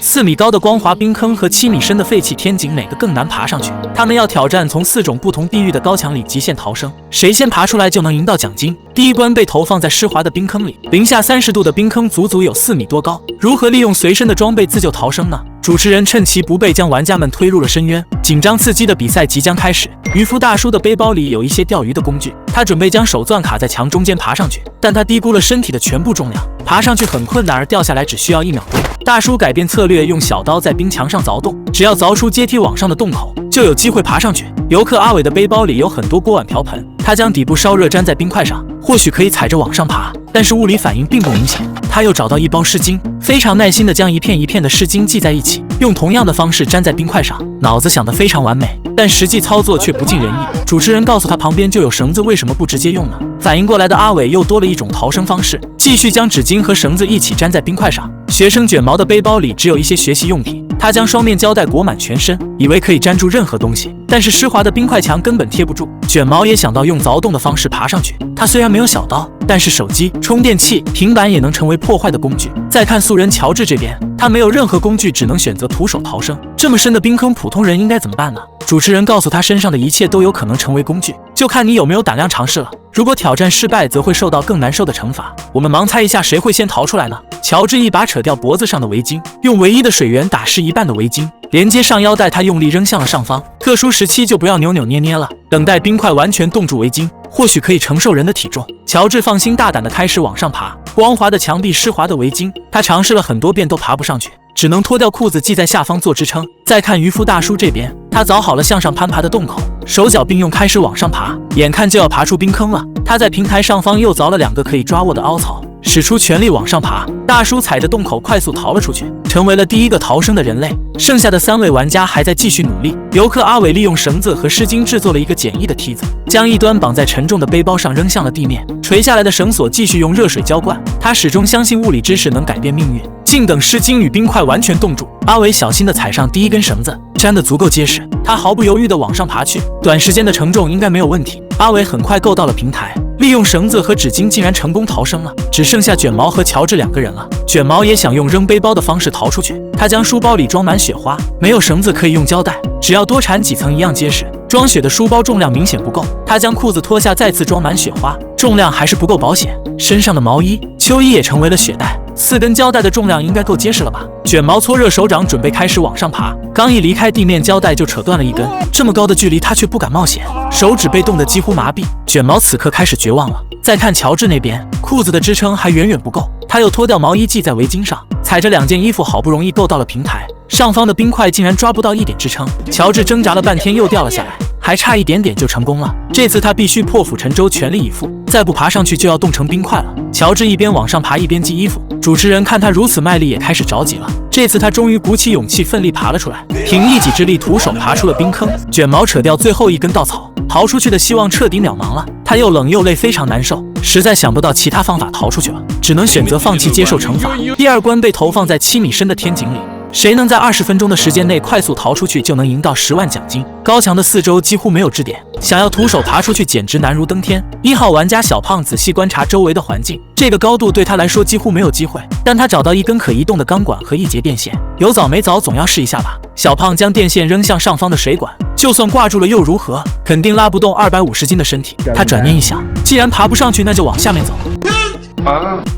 4米高的光滑冰坑和7米深的廢棄天井，哪個更難爬上去？他們要挑戰從4種不同地域的高牆裡極限逃生，誰先爬出來就能贏到獎金。第一關被投放在濕滑的冰坑裡，零下30度的冰坑足足有4米多高，如何利用隨身的裝備自救逃生呢？主持人趁其不備，将玩家們推入了深淵。緊張刺激的比賽即將開始。漁夫大叔的背包裡有一些釣魚的工具，他準備将手鑽卡在牆中間爬上去，但他低估了身體的全部重量，爬上去很困難，而掉下來只需要1秒鐘。大叔改变策略，用小刀在冰牆上凿洞，只要凿出階梯往上的洞口，就有機會爬上去。游客阿偉的背包裡有很多鍋碗瓢盆，他將底部燒熱粘在冰塊上，或許可以踩着往上爬，但是物理反應並不明顯。他又找到一包濕巾，非常耐心地將一片一片的濕巾繫在一起，用同樣的方式粘在冰塊上。腦子想得非常完美，但實際操作卻不盡人意。主持人告訴他旁邊就有繩子，為什麼不直接用呢？反應過來的阿偉又多了一種逃生方式，繼續將紙巾和繩子一起粘在冰塊上。學生捲毛的背包裡只有一些學習用品，他將雙面膠帶裹滿全身，以為可以粘住任何東西，但是濕滑的冰塊牆根本貼不住。捲毛也想到用凿洞的方式爬上去，他雖然沒有小刀，但是手機、充電器、平板也能成為破壞的工具。再看素人喬治這邊，他沒有任何工具，只能選擇徒手逃生。這麼深的冰坑，普通人應該怎麼辦呢？主持人告訴他，身上的一切都有可能成為工具，就看你有沒有膽量嘗試了。如果挑戰失敗，則會受到更難受的惩罰。我們盲猜一下，誰會先逃出來呢？喬治一把扯掉脖子上的圍巾，用唯一的水源打濕一半的圍巾，連接上腰帶，他用力扔向了上方。特殊時期就不要扭扭捏捏了，等待冰塊完全凍住圍巾，或許可以承受人的體重。喬治放心大膽地開始往上爬，光滑的牆壁，濕滑的圍巾，他嘗試了很多遍都爬不上去，只能脫掉褲子繫在下方做支撐。再看漁夫大叔這邊，他鑿好了向上攀爬的洞口，手腳並用開始往上爬，眼看就要爬出冰坑了。他在平台上方又鑿了2個可以抓握的凹槽，使出全力往上爬。大叔踩着洞口快速逃了出去，成为了第一個逃生的人類。剩下的3位玩家還在繼續努力。遊客阿偉利用繩子和濕巾制作了一個簡易的梯子，將一端綁在沉重的背包上扔向了地面。垂下來的繩索繼續用熱水澆灌。他始終相信物理知識能改變命運。靜等濕巾與冰塊完全凍住，阿偉小心地踩上第一根繩子，粘得足夠結實。他毫不猶豫地往上爬去，短時間的承重應該沒有問題。阿偉很快夠到了平台，利用繩子和紙巾竟然成功逃生了，只剩下捲毛和喬治2個人了。捲毛也想用扔背包的方式逃出去，他將書包裡裝滿雪花，沒有繩子可以用膠帶，只要多纏幾層一樣結實。裝雪的書包重量明顯不夠，他將褲子脫下再次裝滿雪花，重量還是不夠保險。身上的毛衣、秋衣也成為了雪帶，4根膠帶的重量應該夠結實了吧？捲毛搓熱手掌，準備開始往上爬，剛一離開地面，膠帶就扯斷了一根。這麼高的距離，他卻不敢冒險，手指被凍得幾乎麻痹。捲毛此刻開始絕望了。再看喬治那邊，褲子的支撐還遠遠不夠，他又脫掉毛衣繫在圍巾上，踩着2件衣服，好不容易夠到了平台。上方的冰塊竟然抓不到一點支撐，喬治掙扎了半天又掉了下來，還差一點點就成功了。這次他必須破釜沉舟，全力以赴，再不爬上去就要凍成冰塊了。喬治一邊往上爬一邊繫衣服，主持人看他如此賣力也開始着急了。這次他終於鼓起勇氣，奮力爬了出來，憑一己之力徒手爬出了冰坑。捲毛扯掉最後一根稻草，逃出去的希望徹底渺茫了。他又冷又累，非常難受，實在想不到其他方法逃出去了，只能選擇放棄接受懲罰。第2關被投放在7米深的天井裡，誰能在20分鐘的時間內快速逃出去，就能贏到10萬獎金。高牆的4周幾乎沒有支點，想要徒手爬出去簡直難如登天。1號玩家小胖仔細觀察周圍的環境，這個高度對他來說幾乎沒有機會，但他找到一根可移動的鋼管和一節電線，有早沒早總要試一下吧。小胖將電線扔向上方的水管，就算掛住了又如何？肯定拉不動250斤的身體。他轉念一想，既然爬不上去，那就往下面走。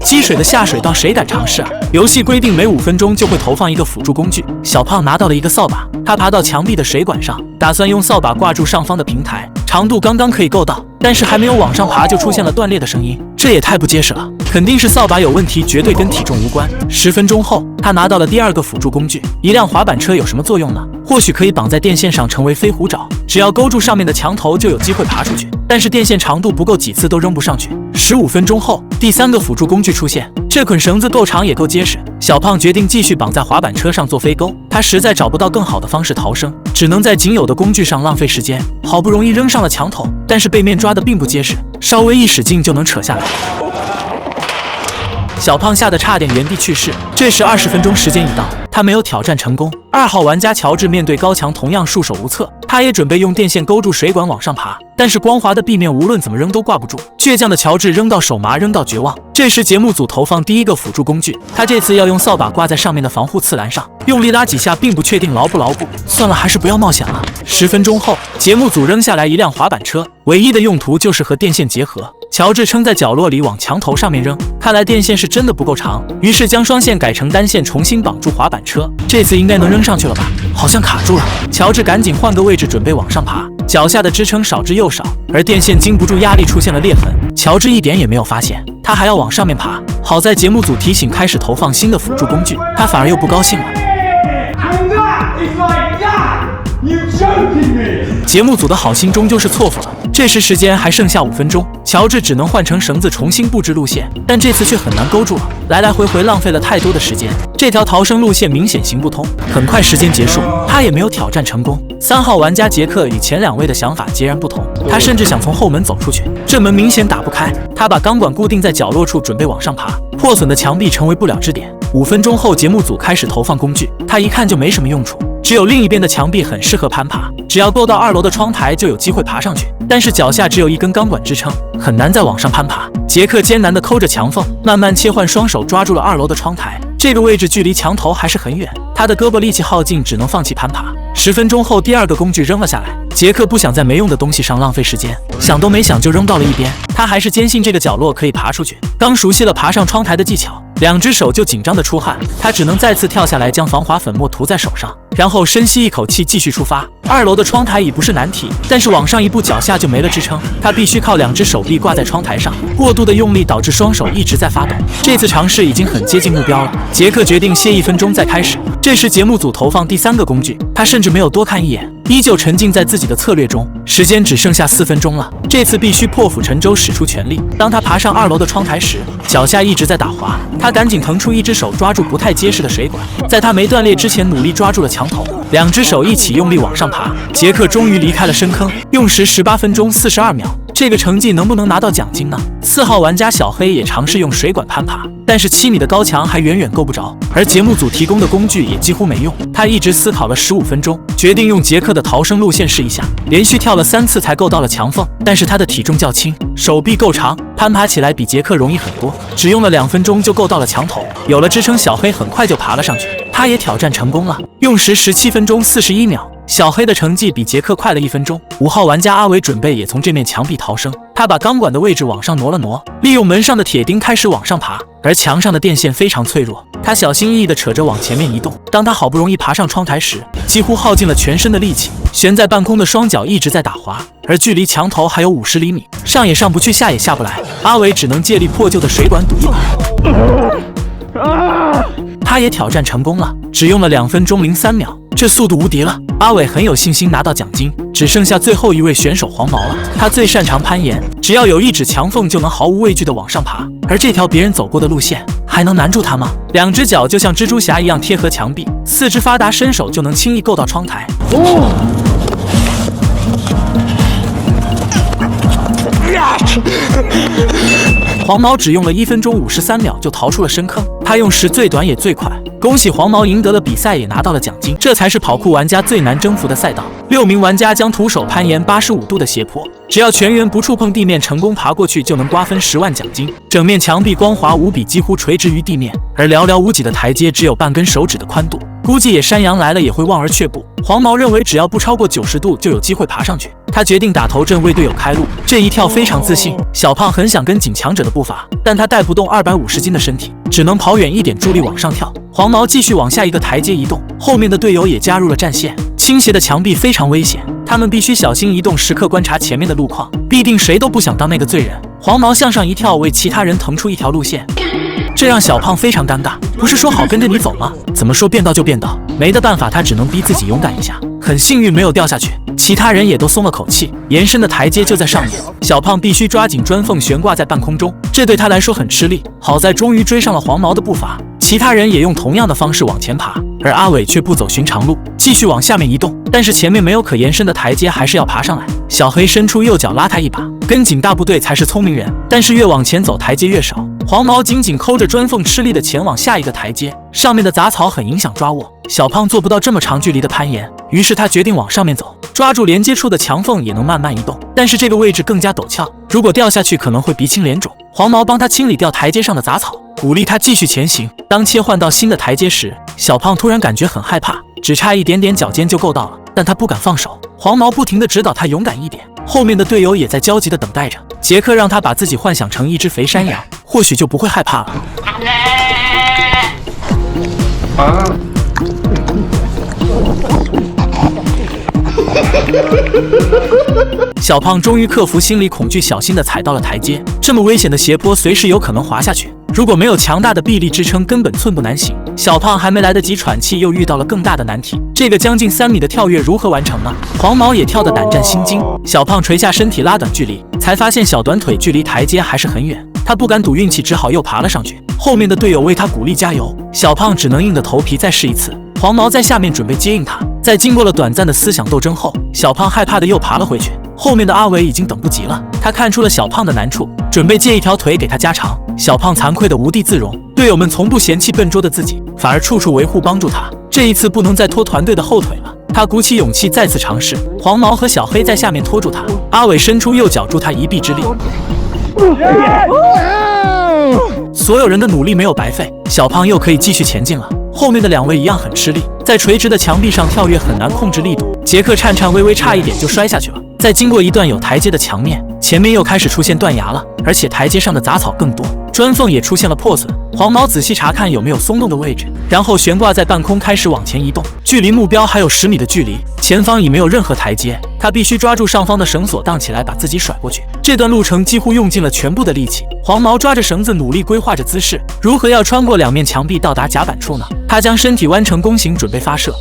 積水的下水道誰敢嘗試啊？遊戲規定每5分鐘就會投放一個輔助工具。小胖拿到了一個掃把，他爬到牆壁的水管上，打算用掃把掛住上方的平台，長度剛剛可以夠到，但是還沒有往上爬就出現了斷裂的聲音，這也太不結實了，肯定是掃把有問題，絕對跟體重無關。10分鐘後，他拿到了第2個輔助工具。一輛滑板車有什麼作用呢？或許可以綁在電線上成為飛虎爪，只要勾住上面的牆頭就有機會爬出去，但是電線長度不夠，幾次都扔不上去。15分鐘後，第3個輔助工具出現，這捆繩子夠長也夠結實。小胖決定繼續綁在滑板車上做飛鈎，他實在找不到更好的方式逃生，只能在僅有的工具上浪費時間。好不容易扔上了牆头，但是背面抓的並不結實，稍微一使勁就能扯下來。小胖嚇得差點原地去世。這時20分鐘時間已到，他沒有挑戰成功。2號玩家喬治面對高牆同樣束手無策，他也準備用電線勾住水管往上爬，但是光滑的壁面無論怎麼扔都掛不住。倔強的喬治扔到手麻，扔到絕望。這時節目組投放第一個輔助工具，他這次要用掃把掛在上面的防護刺欄上，用力拉幾下，並不確定牢不牢固。算了，還是不要冒險了。10分鐘後，節目組扔下來一輛滑板車，唯一的用途就是和電線結合。喬治撐在角落裡往牆頭上面扔，看來電線是真的不夠長，於是將雙線改成單線，重新綁住滑板車。這次應該能扔上去了吧？好像卡住了。喬治趕緊換個位置準備往上爬，腳下的支撐少之又少，而電線經不住壓力出現了裂痕。喬治一點也沒有發現，他還要往上面爬。好在節目組提醒開始投放新的輔助工具，他反而又不高興了。節目組的好心終究是錯付了。這時時間還剩下5分鐘，喬治只能換成繩子重新布置路線，但這次卻很難勾住了，來來回回浪費了太多的時間。這條逃生路線明顯行不通。很快時間結束，他也沒有挑戰成功。3號玩家傑克與前2位的想法截然不同，他甚至想從後門走出去，這門明顯打不開。他把鋼管固定在角落處，準備往上爬，破損的牆壁成為不了支點。5分鐘後，節目組開始投放工具，他一看就沒什麼用處，只有另一邊的牆壁很適合攀爬，只要夠到2樓的窗台就有機會爬上去，但是腳下只有一根鋼管支撐，很難再往上攀爬。傑克艱難地摳着牆縫，慢慢切換雙手抓住了2樓的窗台，這個位置距離牆頭還是很遠，他的胳膊力氣耗盡，只能放棄攀爬。10分鐘後，第2個工具扔了下來，傑克不想在沒用的東西上浪費時間，想都沒想就扔到了一邊。他還是堅信這個角落可以爬出去，剛熟悉了爬上窗台的技巧，2隻手就緊張地出汗，他只能再次跳下來，將防滑粉末塗在手上，然後深吸一口氣，繼續出發。2樓的窗台已不是難題，但是往上一步，腳下就沒了支撐，他必須靠2隻手臂掛在窗台上，過度的用力導致雙手一直在發抖。這次嘗試已經很接近目標了，傑克決定歇1分鐘再開始。這時節目組投放第3個工具，他甚至沒有多看一眼，依舊沉浸在自己的策略中。時間只剩下4分鐘了，這次必須破釜沉舟，使出全力。當他爬上2樓的窗台時，腳下一直在打滑，他趕緊騰出1隻手抓住不太結實的水管，在他沒斷裂之前努力抓住了牆頭，2隻手一起用力往上爬。傑克終於離開了深坑，用時18分鐘42秒。這個成績能不能拿到獎金呢？4號玩家小黑也嘗試用水管攀爬，但是7米的高牆還遠遠夠不着，而節目組提供的工具也幾乎沒用。他一直思考了15分鐘，決定用傑克的逃生路線試一下，連續跳了3次才夠到了牆縫，但是他的體重較輕，手臂夠長，攀爬起來比傑克容易很多，只用了2分鐘就夠到了牆頭。有了支撐，小黑很快就爬了上去，他也挑戰成功了，用时17分鐘41秒。小黑的成績比傑克快了1分鐘。5號玩家阿偉準備也從這面牆壁逃生，他把鋼管的位置往上挪了挪，利用門上的鐵釘開始往上爬，而牆上的電線非常脆弱，他小心翼翼地扯着往前面移動。當他好不容易爬上窗台時，幾乎耗盡了全身的力氣，懸在半空的雙腳一直在打滑，而距離牆頭還有50厘米，上也上不去，下也下不來。阿偉只能借力破舊的水管堵一把。他也挑戰成功了，只用了2分鐘03秒，這速度無敵了。阿偉很有信心拿到獎金，只剩下最後一位選手黃毛了。他最擅長攀岩，只要有一指牆縫就能毫無畏懼地往上爬，而這條別人走過的路線還能難住他嗎？2隻腳就像蜘蛛俠一樣貼合牆壁，4肢發達，伸手就能輕易夠到窗台。黃毛只用了1分鐘53秒就逃出了深坑，他用时最短也最快。恭喜黄毛贏得了比賽，也拿到了獎金。這才是跑酷玩家最難征服的賽道。6名玩家將徒手攀岩85度的斜坡，只要全員不觸碰地面成功爬過去，就能瓜分10萬獎金。整面牆壁光滑無比，幾乎垂直於地面，而寥寥無幾的台階只有半根手指的寬度，估計野山羊來了也會望而卻步。黃毛認為只要不超過90度就有機會爬上去，他決定打頭陣為隊友開路。這一跳非常自信，小胖很想跟緊強者的步伐，但他帶不動250斤的身體，只能跑遠一點助力往上跳。黃毛繼續往下一個台階移動，後面的隊友也加入了戰線。傾斜的牆壁非常危險，他們必須小心移動，時刻觀察前面的路況，必定誰都不想當那個罪人。黃毛向上一跳，為其他人騰出一條路線，這讓小胖非常尷尬。不是說好跟着你走嗎？怎麼說變道就變道？沒得辦法，他只能逼自己勇敢一下。很幸運沒有掉下去，其他人也都鬆了口氣。延伸的台階就在上面，小胖必須抓緊磚縫懸掛在半空中，這對他來說很吃力。好在終於追上了黃毛的步伐，其他人也用同樣的方式往前爬，而阿偉卻不走尋常路，繼續往下面移動。但是前面沒有可延伸的台階，還是要爬上來。小黑伸出右腳拉他一把，跟緊大部隊才是聰明人。但是越往前走，台階越少。黃毛緊緊摳着磚縫，吃力地前往下一個台階，上面的雜草很影響抓握。小胖做不到這麼長距離的攀岩，於是他決定往上面走，抓住連接處的牆縫也能慢慢移動。但是這個位置更加陡峭，如果掉下去可能會鼻青臉腫。黃毛幫他清理掉台階上的雜草，鼓勵他繼續前行。當切換到新的台階時，小胖突然感覺很害怕，只差一點點腳尖就夠到了，但他不敢放手。黃毛不停地指導他勇敢一點，後面的隊友也在焦急地等待着。傑克讓他把自己幻想成一隻肥山羊，或許就不會害怕了。小胖終於克服心理恐懼，小心地踩到了台階。這麼危險的斜坡，隨時有可能滑下去。如果沒有強大的臂力支撐，根本寸步難行。小胖還沒來得及喘氣，又遇到了更大的難題。這個將近3米的跳躍如何完成呢？黃毛也跳得膽戰心驚。小胖垂下身體拉短距離，才發現小短腿距離台階還是很遠。他不敢賭運氣，只好又爬了上去。後面的隊友為他鼓勵加油，小胖只能硬着頭皮再試一次。黃毛在下面準備接應他，在經過了短暫的思想鬥爭後，小胖害怕的又爬了回去。後面的阿偉已經等不及了，他看出了小胖的難處，準備借一條腿給他加長。小胖慚愧的無地自容，隊友們從不嫌棄笨拙的自己，反而處處維護幫助他。這一次不能再拖團隊的後腿了，他鼓起勇氣再次嘗試。黃毛和小黑在下面拖住他，阿偉伸出右腳助他一臂之力。所有人的努力沒有白費，小胖又可以繼續前進了。後面的2位一樣很吃力，在垂直的牆壁上跳躍很難控制力度，傑克顫顫巍巍，差一點就摔下去了。在經過一段有台階的牆面，前面又開始出現斷崖了，而且台階上的雜草更多，磚縫也出現了破損。黃毛仔細查看有沒有鬆動的位置，然後懸掛在半空開始往前移動，距離目標還有10米的距離，前方已沒有任何台階，他必須抓住上方的繩索盪起來，把自己甩過去。這段路程幾乎用盡了全部的力氣，黃毛抓着繩子努力規劃着姿勢，如何要穿過2面牆壁到達甲板處呢？他將身體彎成弓形，準備發射。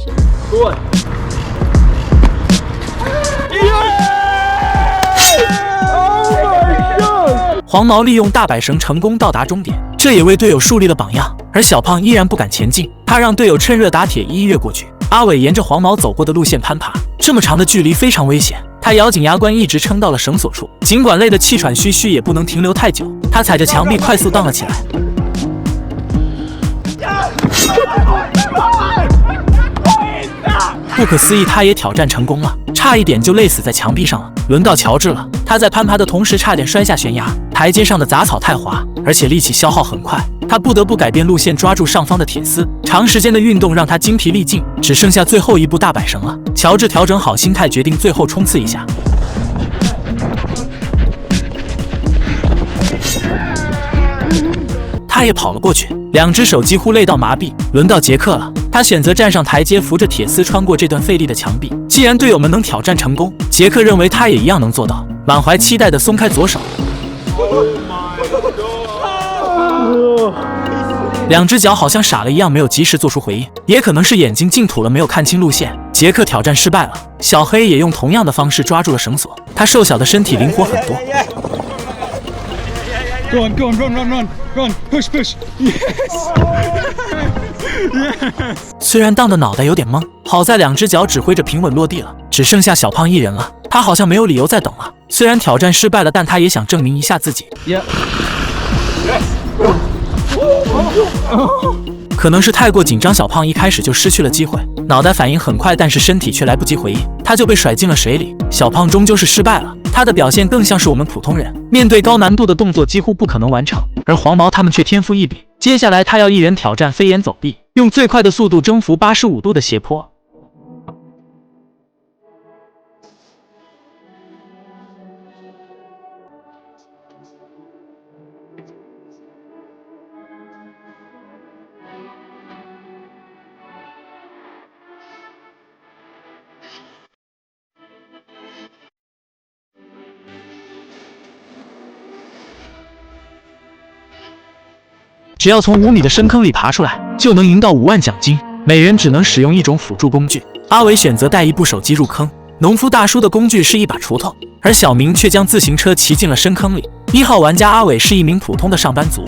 黃毛利用大擺繩成功到達終點，這也為隊友樹立了榜樣。而小胖依然不敢前進，他讓隊友趁熱打鐵，一躍過去。阿偉沿着黃毛走過的路線攀爬，這麼長的距離非常危險，他咬緊牙關一直撐到了繩索處，儘管累得氣喘吁吁，也不能停留太久。他踩着牆壁快速盪了起來。不可思議，他也挑戰成功了，差一點就累死在牆壁上了。輪到喬治了，他在攀爬的同時差點摔下懸崖。台階上的雜草太滑，而且力氣消耗很快，他不得不改变路線，抓住上方的鐵絲。長時間的運動讓他精疲力盡，只剩下最後一步大擺繩了。喬治調整好心態，決定最後衝刺一下。他也跑了過去，2隻手幾乎累到麻痹。輪到傑克了，他選擇站上台階，扶着鐵絲穿過這段費力的牆壁。既然隊友們能挑戰成功，傑克認為他也一樣能做到。滿懷期待地鬆開左手，2隻腳好像傻了一樣，沒有及時做出回應，也可能是眼睛淨土了，沒有看清路線。傑克挑戰失敗了。小黑也用同樣的方式抓住了繩索，他瘦小的身體靈活很多。Go on, go on, run, run, run, run, push, push. Yes. Yes. 雖然盪的腦袋有點懵，好在2隻腳指揮着平穩落地了，只剩下小胖一人了。他好像沒有理由再等了。雖然挑戰失敗了，但他也想證明一下自己。Yeah. 可能是太過緊張，小胖一開始就失去了機會，腦袋反應很快，但是身體卻來不及回應，他就被甩進了水裡。小胖終究是失敗了，他的表現更像是我們普通人，面對高難度的動作幾乎不可能完成，而黃毛他們卻天賦異稟。接下來他要一人挑戰飞檐走壁，用最快的速度征服85度的斜坡。只要從5米的深坑裡爬出來，就能贏到5萬獎金。每人只能使用一種輔助工具。阿偉選擇帶一部手機入坑，農夫大叔的工具是一把鋤頭，而小明卻將自行車騎進了深坑裡。1號玩家阿偉是一名普通的上班族。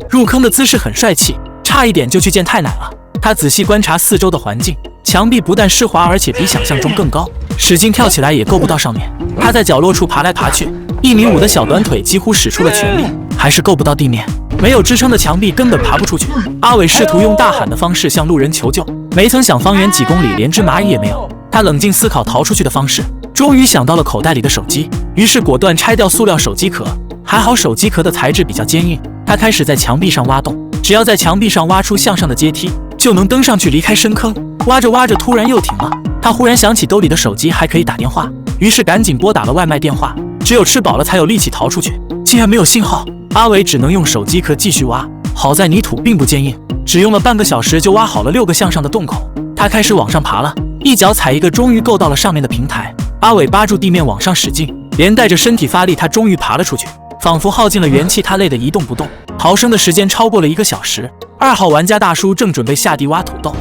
入坑的姿勢很帥氣，差一點就去見太奶了。他仔細觀察四周的環境，牆壁不但濕滑，而且比想象中更高，使勁跳起來也夠不到上面。他在角落處爬來爬去，1.5米的小短腿幾乎使出了全力，還是夠不到地面。沒有支撐的牆壁根本爬不出去。阿偉試圖用大喊的方式向路人求救，沒曾想方圓幾公里連隻螞蟻也沒有。他冷靜思考逃出去的方式，終於想到了口袋裡的手機，於是果斷拆掉塑料手機殼。還好手機殼的材質比較堅硬，他開始在牆壁上挖洞，只要在牆壁上挖出向上的階梯，就能登上去離開深坑。挖着挖着突然又停了，他忽然想起兜裡的手機還可以打電話，於是趕緊撥打了外賣電話。只有吃飽了才有力氣逃出去，竟然沒有信號，阿偉只能用手機殼繼續挖。好在泥土並不堅硬，只用了半個小時就挖好了6個向上的洞口。他開始往上爬了，一腳踩一個，終於夠到了上面的平台。阿偉扒住地面往上使勁，連帶着身體發力，他終於爬了出去，仿佛耗盡了元氣，他累得一動不動。逃生的時間超過了1個小時。2號玩家大叔正準備下地挖土豆，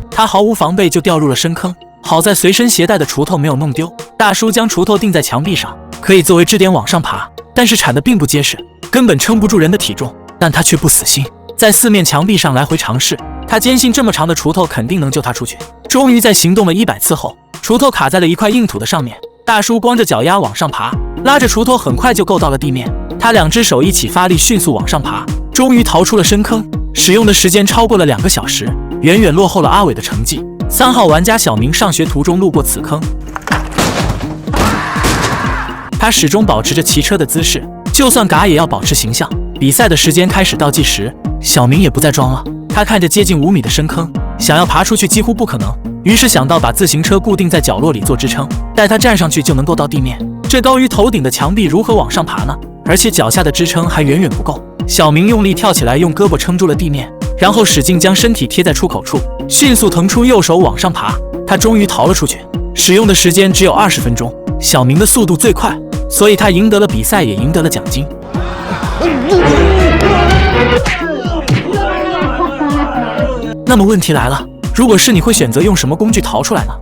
他毫無防備就掉入了深坑。好在隨身攜帶的鋤頭沒有弄丟，大叔將鋤頭釘在牆壁上，可以作為支點往上爬，但是鏟得並不結實，根本撐不住人的體重。但他卻不死心，在4面牆壁上來回嘗試。他堅信這麼長的鋤頭肯定能救他出去。終於在行動了100次後，鋤頭卡在了一塊硬土的上面。大叔光着腳丫往上爬，拉着鋤頭很快就夠到了地面。他2隻手一起發力，迅速往上爬，終於逃出了深坑。使用的時間超過了2個小時，遠遠落後了阿偉的成績。3號玩家小明上學途中路過此坑，他始終保持着騎車的姿勢，就算嘎也要保持形象。比賽的時間開始倒計時，小明也不再裝了。他看着接近5米的深坑，想要爬出去幾乎不可能，於是想到把自行車固定在角落裡做支撐，待他站上去就能夠到地面。這高於頭頂的牆壁如何往上爬呢？而且腳下的支撐還遠遠不夠。小明用力跳起來，用胳膊撐住了地面，然後使勁將身體貼在出口處，迅速騰出右手往上爬。他終於逃了出去，使用的時間只有20分鐘。小明的速度最快，所以他贏得了比賽，也贏得了獎金。那麼問題來了，如果是你會選擇用什麼工具逃出來呢？